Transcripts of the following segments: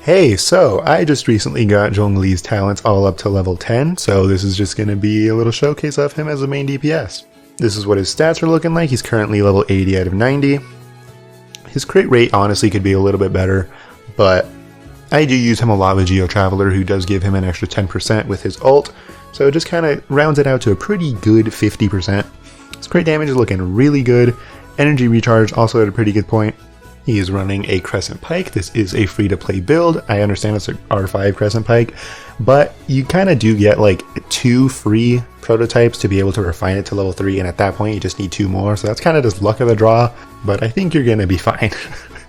Hey, so I just recently got Zhongli's talents all up to level 10, so this is just going to be a little showcase of him as a main DPS. This is what his stats are looking like. He's currently level 80 out of 90. His crit rate honestly could be a little bit better, but I do use him a lot with Geo Traveler, who does give him an extra 10% with his ult, so it just kind of rounds it out to a pretty good 50%. His crit damage is looking really good. Energy recharge also at a pretty good point. He is running a Crescent Pike. This is a free-to-play build. I understand it's an R5 Crescent Pike, but you kind of do get like 2 free prototypes to be able to refine it to level 3, and at that point you just need 2 more, so that's kind of just luck of the draw, but I think you're going to be fine.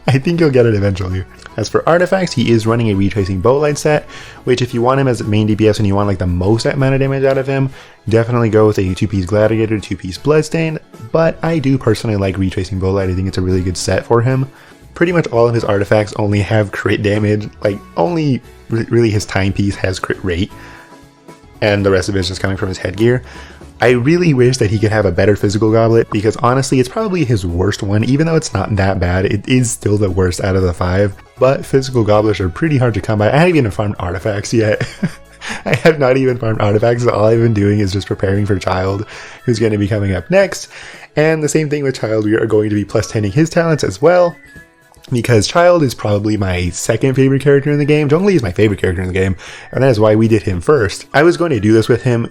I think you'll get it eventually. As for artifacts, he is running a retracing bowline set, which if you want him as a main DPS and you want like the most amount of damage out of him, definitely go with a 2-piece Gladiator, 2-piece Bloodstained, but I do personally like retracing bowline. I think it's a really good set for him. Pretty much all of his artifacts only have crit damage, like only really his timepiece has crit rate, and the rest of it is just coming from his headgear. I really wish that he could have a better physical goblet, because honestly it's probably his worst one. Even though it's not that bad, it is still the worst out of the 5, but physical goblets are pretty hard to come by. I haven't even farmed artifacts yet. I have not even farmed artifacts, so all I've been doing is just preparing for Childe, who's going to be coming up next. And the same thing with Childe, we are going to be plus 10ing his talents as well, because Childe is probably my second favorite character in the game. Zhongli is my favorite character in the game, and that is why we did him first. I was going to do this with him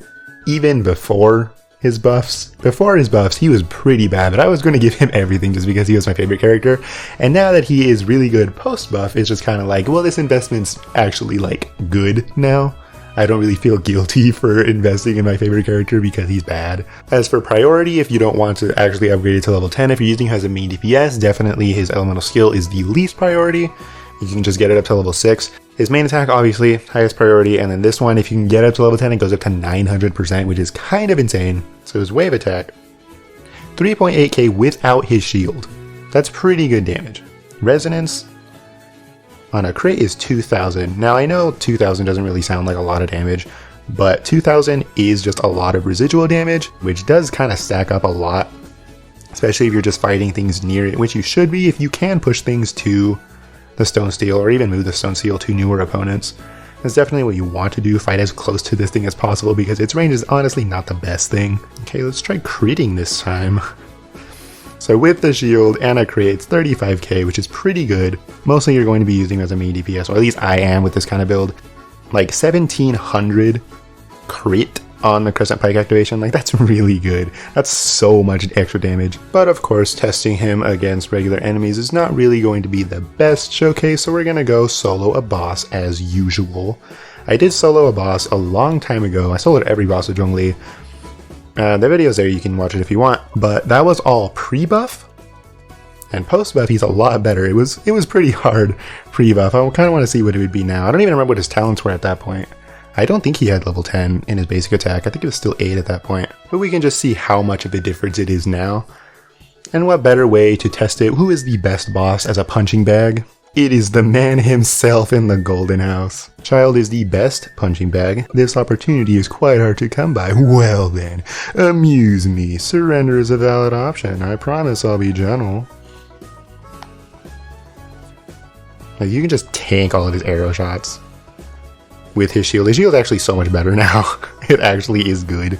even before his buffs. Before his buffs, he was pretty bad, but I was going to give him everything just because he was my favorite character. And now that he is really good post-buff, it's just kind of like, well, this investment's actually like good now. I don't really feel guilty for investing in my favorite character because he's bad. As for priority, if you don't want to actually upgrade it to level 10, if you're using him as a main DPS, definitely his elemental skill is the least priority. You can just get it up to level 6. His main attack, obviously, highest priority, and then this one, if you can get up to level 10, it goes up to 900%, which is kind of insane. So his wave attack, 3.8k without his shield. That's pretty good damage. Resonance on a crit is 2000. Now I know 2000 doesn't really sound like a lot of damage, but 2000 is just a lot of residual damage, which does kind of stack up a lot, especially if you're just fighting things near it, which you should be if you can push things to the Stone Steel, or even move the Stone Steel to newer opponents. That's definitely what you want to do, fight as close to this thing as possible, because its range is honestly not the best thing. Okay, let's try critting this time. So with the shield and a crit, it's 35k, which is pretty good. Mostly you're going to be using it as a main DPS, or at least I am with this kind of build. Like 1700 crit on the Crescent Pike activation, like that's really good. That's so much extra damage. But of course, testing him against regular enemies is not really going to be the best showcase, so we're gonna go solo a boss as usual. I did solo a boss a long time ago. I soloed every boss with Zhongli. The video's there, you can watch it if you want, but that was all pre-buff. And post-buff, he's a lot better. It was pretty hard pre-buff. I kind of want to see what it would be now. I don't even remember what his talents were at that point. I don't think he had level 10 in his basic attack. I think it was still 8 at that point. But we can just see how much of a difference it is now. And what better way to test it? Who is the best boss as a punching bag? It is the man himself in the Golden House. Childe is the best punching bag. This opportunity is quite hard to come by. Well then, amuse me. Surrender is a valid option. I promise I'll be gentle. Like, you can just tank all of his arrow shots with his shield. His shield is actually so much better now. It actually is good.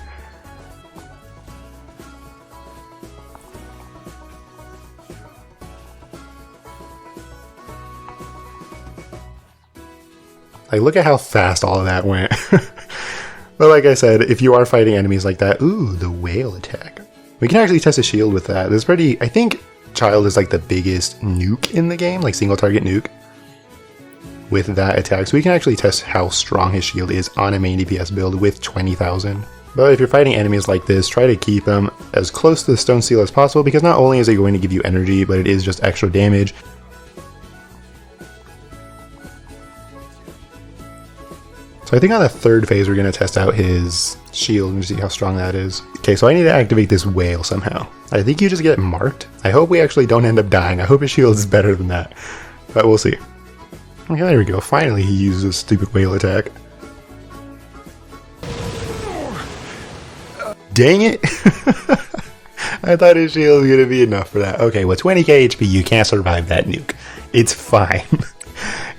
Like, look at how fast all of that went. But like I said, if you are fighting enemies like that, ooh, the whale attack. We can actually test a shield with that. It's pretty, I think Childe is like the biggest nuke in the game, like single target nuke with that attack. So we can actually test how strong his shield is on a main DPS build with 20,000. But if you're fighting enemies like this, try to keep them as close to the Stone Steel as possible, because not only is it going to give you energy, but it is just extra damage. So I think on the third phase, we're going to test out his shield and see how strong that is. Okay, so I need to activate this whale somehow. I think you just get marked. I hope we actually don't end up dying. I hope his shield is better than that, but we'll see. Okay, there we go. Finally, he uses a stupid whale attack. Dang it! I thought his shield was going to be enough for that. Okay, well, 20k HP, you can't survive that nuke. It's fine.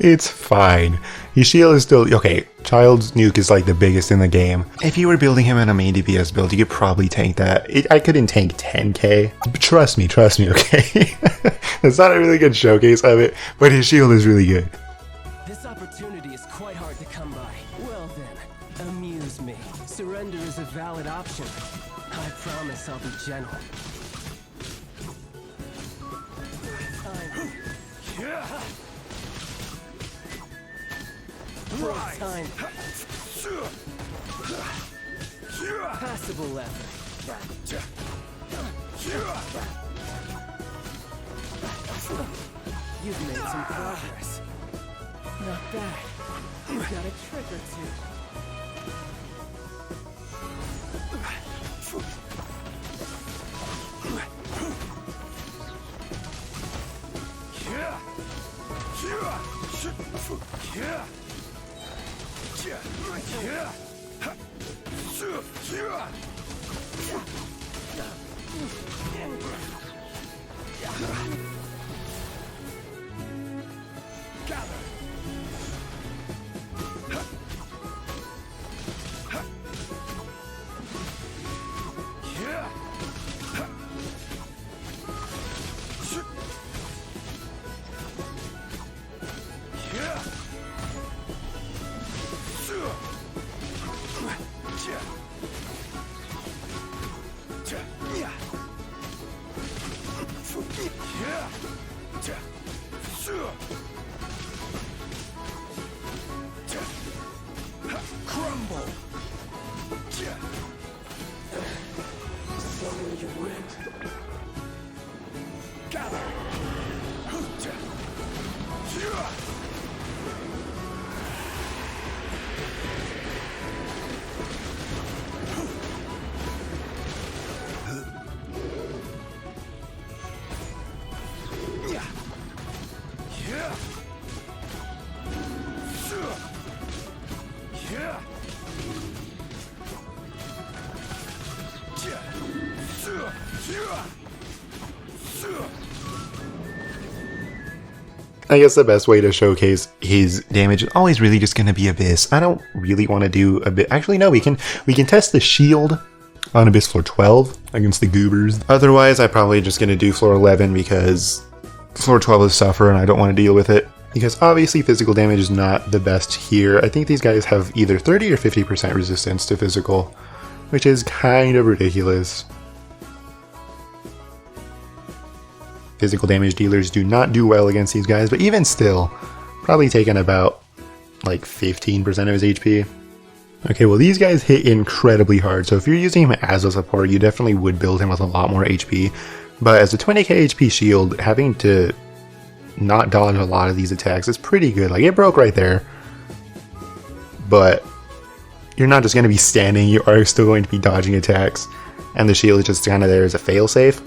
It's fine. His shield is still... Okay, Childe's nuke is like the biggest in the game. If you were building him in a main DPS build, you could probably tank that. I couldn't tank 10k. But trust me, okay? It's not a really good showcase of it, but his shield is really good. This opportunity is quite hard to come by. Well then, amuse me. Surrender is a valid option. I promise I'll be gentle. Time. Passable effort. You've made some progress. Not bad. You've got a trick or two. I guess the best way to showcase his damage is always really just going to be Abyss. I don't really want to do a bit. Actually, no, we can test the shield on Abyss floor 12 against the goobers. Otherwise, I'm probably just going to do floor 11 because floor 12 is Suffer and I don't want to deal with it. Because obviously physical damage is not the best here. I think these guys have either 30 or 50% resistance to physical, which is kind of ridiculous. Physical damage dealers do not do well against these guys, but even still, probably taking about like 15% of his HP. Okay, well these guys hit incredibly hard, so if you're using him as a support, you definitely would build him with a lot more HP. But as a 20k HP shield, having to not dodge a lot of these attacks is pretty good. Like, it broke right there, but you're not just going to be standing, you are still going to be dodging attacks, and the shield is just kind of there as a failsafe.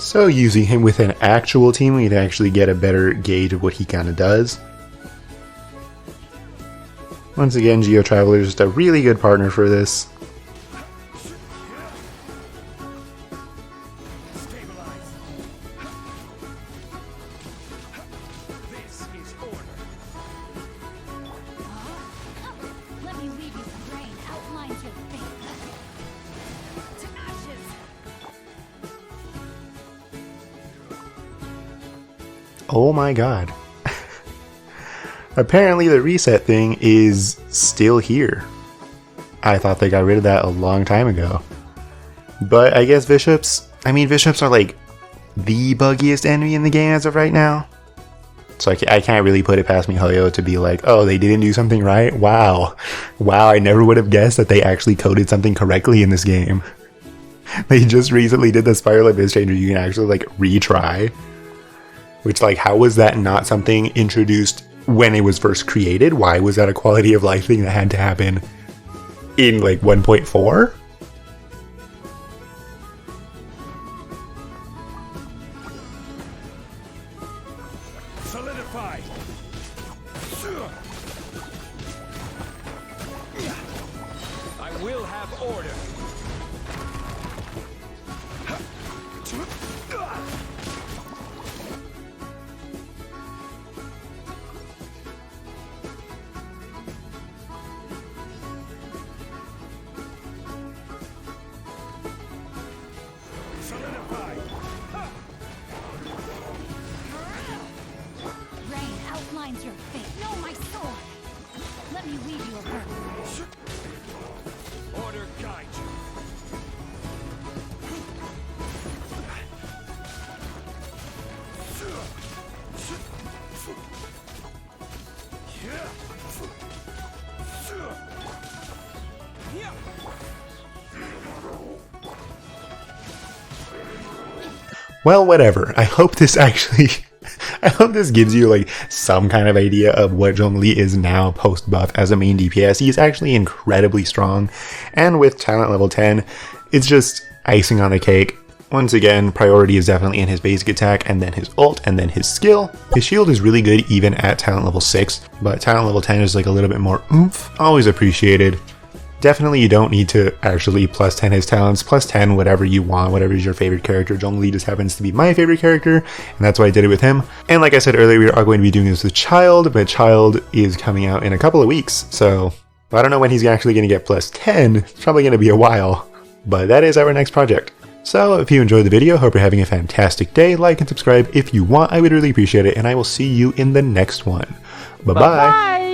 So using him with an actual team, we'd actually get a better gauge of what he kind of does. Once again, Geo Traveler is just a really good partner for this. Oh my god. Apparently the reset thing is still here. I thought they got rid of that a long time ago. But I guess Bishops are like the buggiest enemy in the game as of right now. So I can't really put it past MiHoYo to be like, oh, they didn't do something right? Wow. Wow, I never would have guessed that they actually coded something correctly in this game. They just recently did the Spiral Abyss change where you can actually like retry. Which, like, how was that not something introduced when it was first created? Why was that a quality of life thing that had to happen in, like, 1.4? Solidify. I will have order. line's your fate. No, my sword. Let me weave you a purpose. Order guide you. Well, whatever. I hope this actually... I hope this gives you like some kind of idea of what Zhongli is now post-buff as a main DPS. He's actually incredibly strong, and with talent level 10, it's just icing on the cake. Once again, priority is definitely in his basic attack, and then his ult, and then his skill. His shield is really good even at talent level 6, but talent level 10 is like a little bit more oomph. Always appreciated. Definitely you don't need to actually plus 10 his talents, plus 10 whatever you want, whatever is your favorite character. Zhongli just happens to be my favorite character, and that's why I did it with him. And like I said earlier, we are going to be doing this with Childe, but Childe is coming out in a couple of weeks, so I don't know when he's actually going to get plus 10. It's probably going to be a while, but that is our next project. So if you enjoyed the video, hope you're having a fantastic day. Like and subscribe if you want, I would really appreciate it, and I will see you in the next one. Bye-bye!